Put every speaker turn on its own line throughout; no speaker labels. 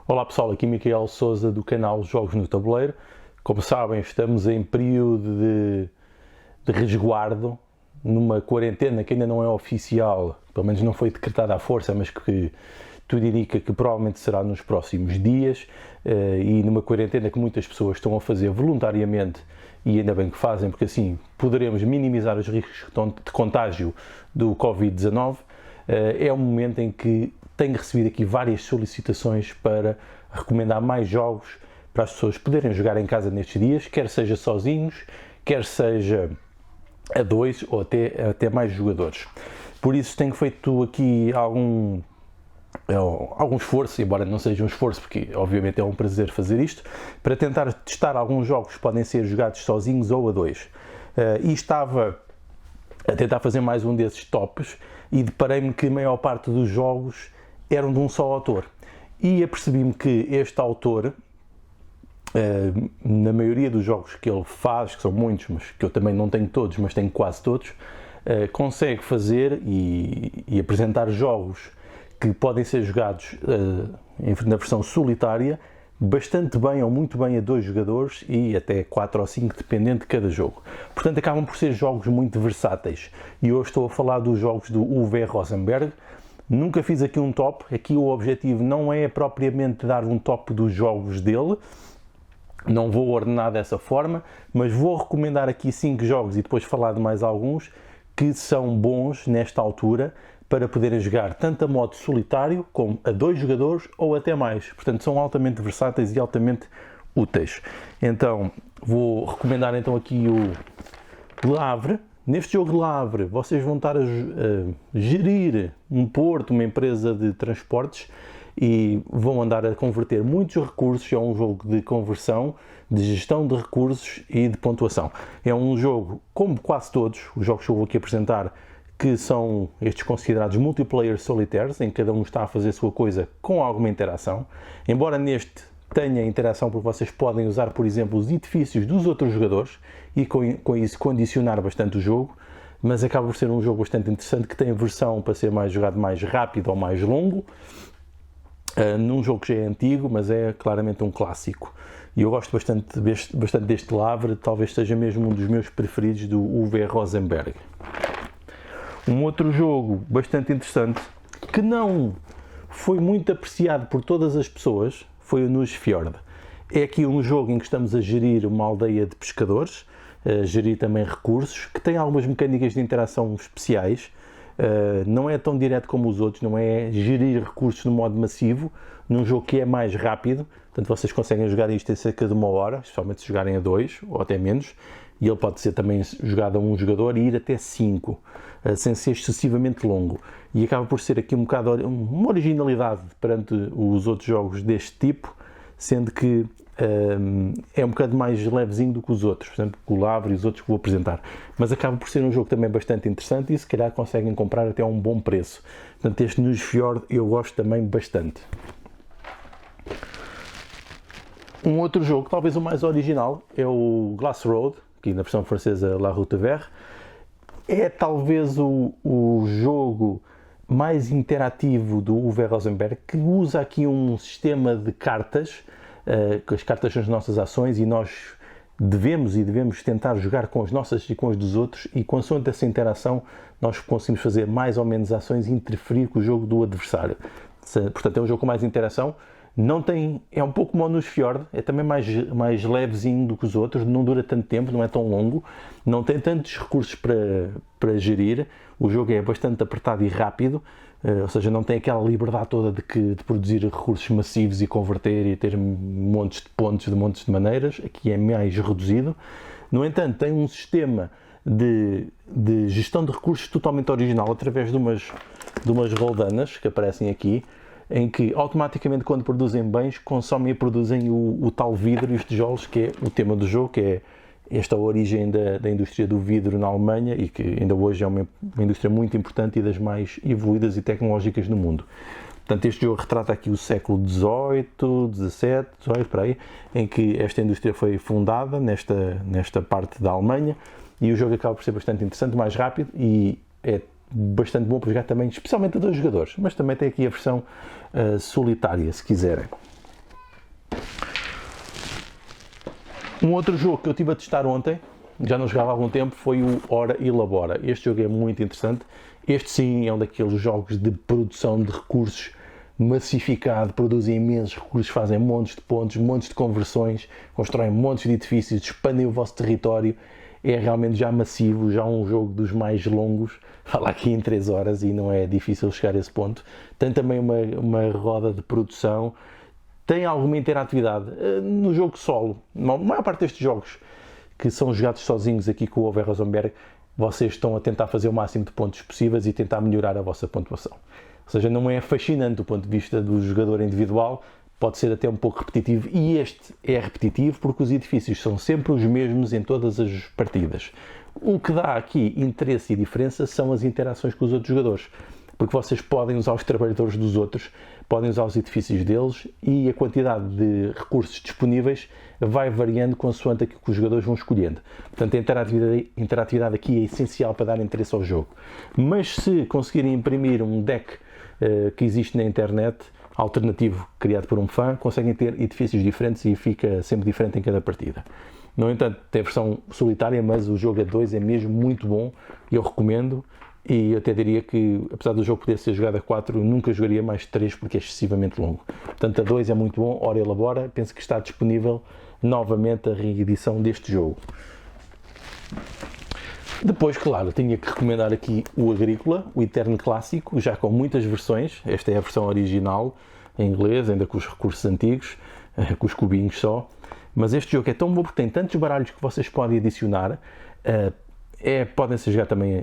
Olá pessoal, aqui Micael Souza do canal Jogos no Tabuleiro. Como sabem, estamos em período de resguardo, numa quarentena que ainda não é oficial, pelo menos não foi decretada à força, mas que tudo indica que provavelmente será nos próximos dias, e numa quarentena que muitas pessoas estão a fazer voluntariamente, e ainda bem que fazem, porque assim poderemos minimizar os riscos de contágio do Covid-19. É um momento em que tenho recebido aqui várias solicitações para recomendar mais jogos para as pessoas poderem jogar em casa nestes dias, quer seja sozinhos, quer seja a dois ou até mais jogadores. Por isso tenho feito aqui algum esforço, embora não seja um esforço, porque obviamente é um prazer fazer isto, para tentar testar alguns jogos que podem ser jogados sozinhos ou a dois. E estava a tentar fazer mais um desses tops e deparei-me que a maior parte dos jogos eram de um só autor. E apercebi-me que este autor, na maioria dos jogos que ele faz, que são muitos, mas que eu também não tenho todos, mas tenho quase todos, consegue fazer e apresentar jogos que podem ser jogados na versão solitária bastante bem ou muito bem a dois jogadores e até 4 ou 5, dependendo de cada jogo. Portanto, acabam por ser jogos muito versáteis. E hoje estou a falar dos jogos do Uwe Rosenberg. Nunca fiz aqui um top. Aqui o objetivo não é propriamente dar um top dos jogos dele. Não vou ordenar dessa forma, mas vou recomendar aqui 5 jogos e depois falar de mais alguns que são bons nesta altura para poderem jogar tanto a modo solitário como a 2 jogadores ou até mais. Portanto, são altamente versáteis e altamente úteis. Então, vou recomendar então aqui o Lavre. Neste jogo de Lavre, vocês vão estar a gerir um porto, uma empresa de transportes, e vão andar a converter muitos recursos. É um jogo de conversão, de gestão de recursos e de pontuação. É um jogo, como quase todos os jogos que eu vou aqui apresentar, que são estes considerados multiplayer solitários, em que cada um está a fazer a sua coisa com alguma interação. Embora neste tenha interação, porque vocês podem usar, por exemplo, os edifícios dos outros jogadores e com isso condicionar bastante o jogo, mas acaba por ser um jogo bastante interessante, que tem a versão para ser jogado mais rápido ou mais longo, num jogo que já é antigo, mas é claramente um clássico. E eu gosto bastante deste Lavre, talvez seja mesmo um dos meus preferidos do Uwe Rosenberg. Um outro jogo bastante interessante, que não foi muito apreciado por todas as pessoas, foi o Nusfjord. É aqui um jogo em que estamos a gerir uma aldeia de pescadores, a gerir também recursos, que tem algumas mecânicas de interação especiais. Não é tão direto como os outros, não é gerir recursos no modo massivo, num jogo que é mais rápido. Portanto, vocês conseguem jogar isto em cerca de 1 hora, especialmente se jogarem a 2 ou até menos, e ele pode ser também jogado a 1 jogador e ir até 5, sem ser excessivamente longo. E acaba por ser aqui um bocado uma originalidade perante os outros jogos deste tipo, sendo que é um bocado mais levezinho do que os outros, por exemplo, o Lavre e os outros que vou apresentar. Mas acaba por ser um jogo também bastante interessante e se calhar conseguem comprar até a um bom preço. Portanto, este Nusfjord eu gosto também bastante. Um outro jogo, talvez o mais original, é o Glass Road, aqui na versão francesa La Route Verte. É talvez o jogo mais interativo do Uwe Rosenberg, que usa aqui um sistema de cartas, que as cartas são as nossas ações e nós devemos tentar jogar com as nossas e com as dos outros, e consoante essa interação nós conseguimos fazer mais ou menos ações e interferir com o jogo do adversário. Portanto, é um jogo com mais interação. É um pouco como o Nusfjord, é também mais levezinho do que os outros, não dura tanto tempo, não é tão longo, não tem tantos recursos para gerir, o jogo é bastante apertado e rápido, ou seja, não tem aquela liberdade toda de produzir recursos massivos e converter e ter montes de pontos de montes de maneiras. Aqui é mais reduzido. No entanto, tem um sistema de gestão de recursos totalmente original, através de umas roldanas que aparecem aqui, em que automaticamente, quando produzem bens, consomem e produzem o tal vidro e os tijolos, que é o tema do jogo, que é esta origem da indústria do vidro na Alemanha, e que ainda hoje é uma indústria muito importante e das mais evoluídas e tecnológicas no mundo. Portanto, este jogo retrata aqui o século XVIII, XVII, por aí, em que esta indústria foi fundada nesta parte da Alemanha, e o jogo acaba por ser bastante interessante, mais rápido, e é bastante bom para jogar também, especialmente a 2 jogadores, mas também tem aqui a versão solitária, se quiserem. Um outro jogo que eu estive a testar ontem, já não jogava há algum tempo, foi o Ora Elabora. Este jogo é muito interessante. Este sim é um daqueles jogos de produção de recursos massificado, produzem imensos recursos, fazem montes de pontos, montes de conversões, constroem montes de edifícios, expandem o vosso território. É realmente já massivo, já um jogo dos mais longos, fala aqui em 3 horas e não é difícil chegar a esse ponto. Tem também uma roda de produção, tem alguma interatividade. No jogo solo, a maior parte destes jogos que são jogados sozinhos aqui com o Uwe Rosenberg, vocês estão a tentar fazer o máximo de pontos possíveis e tentar melhorar a vossa pontuação. Ou seja, não é fascinante do ponto de vista do jogador individual, pode ser até um pouco repetitivo, e este é repetitivo porque os edifícios são sempre os mesmos em todas as partidas. O que dá aqui interesse e diferença são as interações com os outros jogadores, porque vocês podem usar os trabalhadores dos outros, podem usar os edifícios deles e a quantidade de recursos disponíveis vai variando consoante aquilo que os jogadores vão escolhendo. Portanto, a interatividade aqui é essencial para dar interesse ao jogo. Mas se conseguirem imprimir um deck que existe na internet, alternativo criado por um fã, conseguem ter edifícios diferentes e fica sempre diferente em cada partida. No entanto, tem a versão solitária, mas o jogo a 2 é mesmo muito bom e eu recomendo. E eu até diria que, apesar do jogo poder ser jogado a 4, eu nunca jogaria mais 3 porque é excessivamente longo. Portanto, a 2 é muito bom, Ora Elabora, penso que está disponível novamente a reedição deste jogo. Depois, claro, tinha que recomendar aqui o Agrícola, o Eterno Clássico, já com muitas versões. Esta é a versão original, em inglês, ainda com os recursos antigos, com os cubinhos só. Mas este jogo é tão bom porque tem tantos baralhos que vocês podem adicionar. Podem ser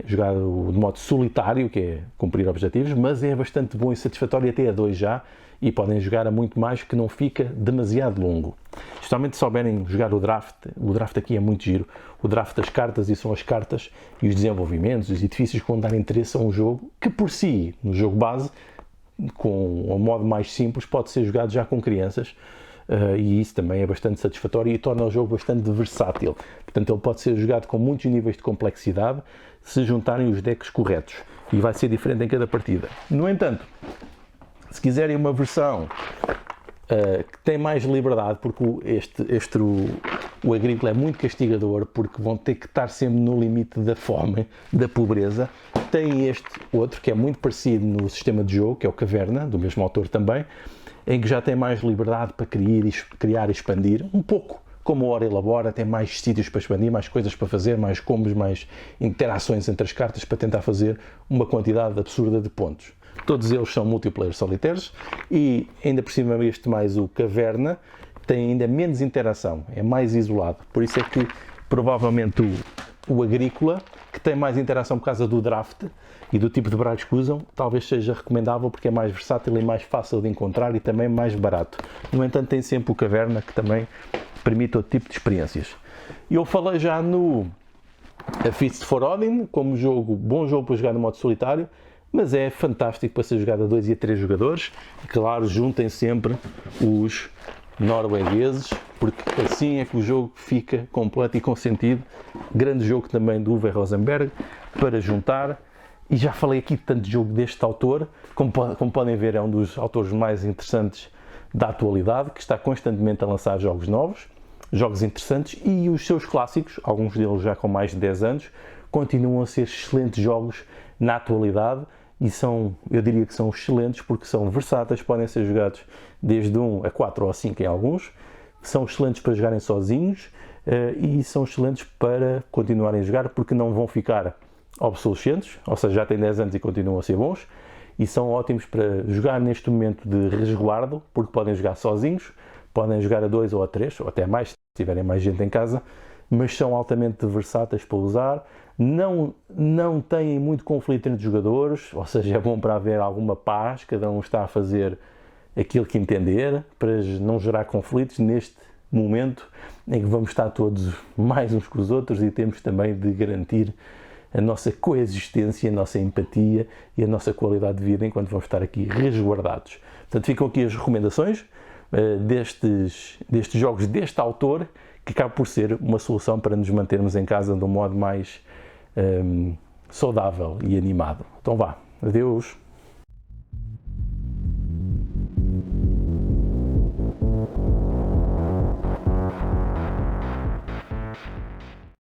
jogado de modo solitário, que é cumprir objetivos, mas é bastante bom e satisfatório até a 2 já, e podem jogar a muito mais, que não fica demasiado longo. Especialmente se souberem jogar o draft aqui é muito giro. O draft das cartas, e são as cartas e os desenvolvimentos, os edifícios que vão dar interesse a um jogo que por si, no jogo base, com um modo mais simples, pode ser jogado já com crianças. E isso também é bastante satisfatório e torna o jogo bastante versátil. Portanto, ele pode ser jogado com muitos níveis de complexidade se juntarem os decks corretos, e vai ser diferente em cada partida. No entanto, se quiserem uma versão que tem mais liberdade, porque o Agrícola é muito castigador, porque vão ter que estar sempre no limite da fome, da pobreza, tem este outro que é muito parecido no sistema de jogo, que é o Caverna, do mesmo autor também, em que já tem mais liberdade para criar e expandir, um pouco como o Ora Elabora, tem mais sítios para expandir, mais coisas para fazer, mais combos, mais interações entre as cartas para tentar fazer uma quantidade absurda de pontos. Todos eles são multiplayer solitários e ainda por cima este mais o Caverna tem ainda menos interação, é mais isolado, por isso é que provavelmente o Agrícola, que tem mais interação por causa do draft e do tipo de baralhos que usam, talvez seja recomendável porque é mais versátil e mais fácil de encontrar e também mais barato. No entanto, tem sempre o Caverna, que também permite outro tipo de experiências. Eu falei já no A Feast for Odin como bom jogo para jogar no modo solitário, mas é fantástico para ser jogado a 2 e a 3 jogadores. E claro, juntem sempre os noruegueses, porque assim é que o jogo fica completo e com sentido. Grande jogo também do Uwe Rosenberg para juntar. E já falei aqui de tanto jogo deste autor, como podem ver é um dos autores mais interessantes da atualidade, que está constantemente a lançar jogos novos, jogos interessantes, e os seus clássicos, alguns deles já com mais de 10 anos, continuam a ser excelentes jogos na atualidade, e eu diria que são excelentes porque são versáteis, podem ser jogados desde 1 a 4 ou a 5 em alguns, são excelentes para jogarem sozinhos e são excelentes para continuarem a jogar porque não vão ficar obsolescentes, ou seja, já têm 10 anos e continuam a ser bons, e são ótimos para jogar neste momento de resguardo, porque podem jogar sozinhos, podem jogar a 2 ou a 3, ou até mais, se tiverem mais gente em casa, mas são altamente versáteis para usar, não têm muito conflito entre jogadores, ou seja, é bom para haver alguma paz, cada um está a fazer aquilo que entender, para não gerar conflitos neste momento em que vamos estar todos mais uns com os outros e temos também de garantir a nossa coexistência, a nossa empatia e a nossa qualidade de vida enquanto vamos estar aqui resguardados. Portanto, ficam aqui as recomendações destes jogos deste autor, que acaba por ser uma solução para nos mantermos em casa de um modo mais saudável e animado. Então vá, adeus!